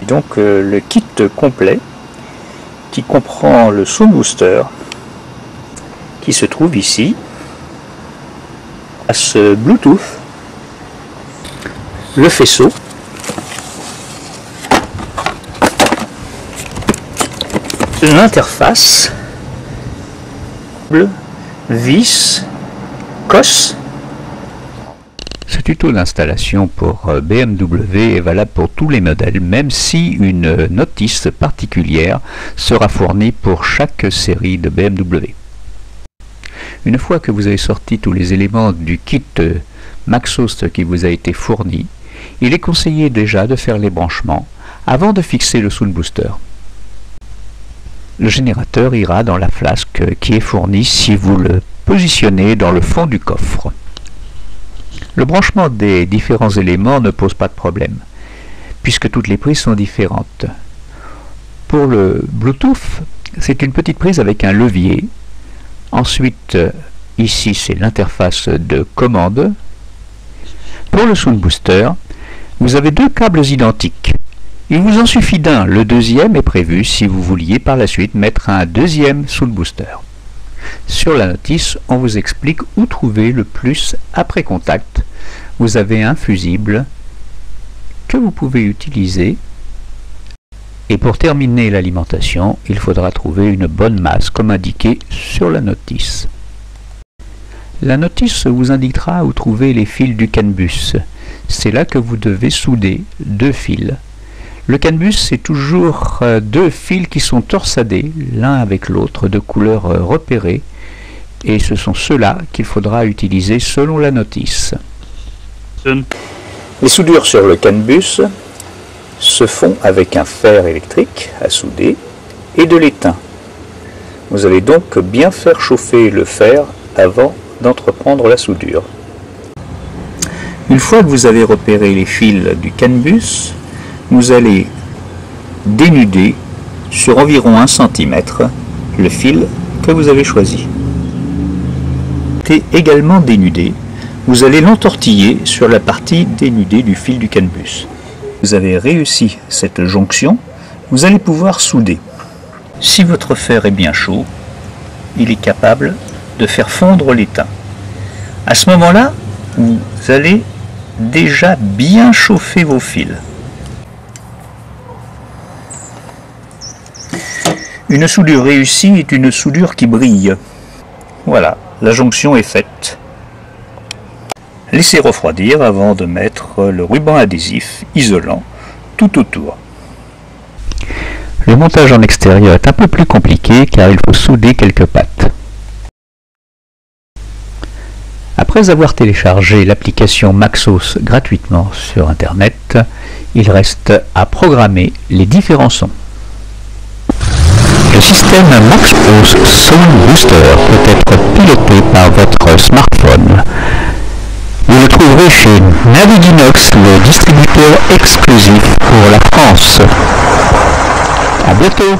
donc le kit complet qui comprend le Sound Booster qui se trouve ici, à ce Bluetooth, le faisceau, l'interface, vis, COS. Ce tuto d'installation pour BMW est valable pour tous les modèles, même si une notice particulière sera fournie pour chaque série de BMW. Une fois que vous avez sorti tous les éléments du kit Maxhost qui vous a été fourni, il est conseillé déjà de faire les branchements avant de fixer le Sound Booster. Le générateur ira dans la flasque qui est fournie si vous le positionnez dans le fond du coffre. Le branchement des différents éléments ne pose pas de problème, puisque toutes les prises sont différentes. Pour le Bluetooth, c'est une petite prise avec un levier. Ensuite, ici c'est l'interface de commande. Pour le Sound Booster, vous avez deux câbles identiques. Il vous en suffit d'un, le deuxième est prévu si vous vouliez par la suite mettre un deuxième Sound Booster. Sur la notice, on vous explique où trouver le plus après contact. Vous avez un fusible que vous pouvez utiliser. Et pour terminer l'alimentation, il faudra trouver une bonne masse comme indiqué sur la notice. La notice vous indiquera où trouver les fils du CAN bus. C'est là que vous devez souder deux fils. Le CAN bus, c'est toujours deux fils qui sont torsadés, l'un avec l'autre, de couleur repérée, et ce sont ceux-là qu'il faudra utiliser selon la notice. Les soudures sur le CAN bus se font avec un fer électrique à souder et de l'étain. Vous allez donc bien faire chauffer le fer avant d'entreprendre la soudure. Une fois que vous avez repéré les fils du CAN bus, vous allez dénuder sur environ 1 cm le fil que vous avez choisi. Et également dénudé, vous allez l'entortiller sur la partie dénudée du fil du CAN bus. Vous avez réussi cette jonction, vous allez pouvoir souder. Si votre fer est bien chaud, il est capable de faire fondre l'étain. À ce moment-là, vous allez déjà bien chauffer vos fils. Une soudure réussie est une soudure qui brille. Voilà, la jonction est faite. Laissez refroidir avant de mettre le ruban adhésif isolant tout autour. Le montage en extérieur est un peu plus compliqué car il faut souder quelques pattes. Après avoir téléchargé l'application Maxhost gratuitement sur Internet, il reste à programmer les différents sons. Le système Maxhost Sound Booster peut être piloté par votre smartphone. Vous le trouverez chez Naviginox, le distributeur exclusif pour la France. À bientôt!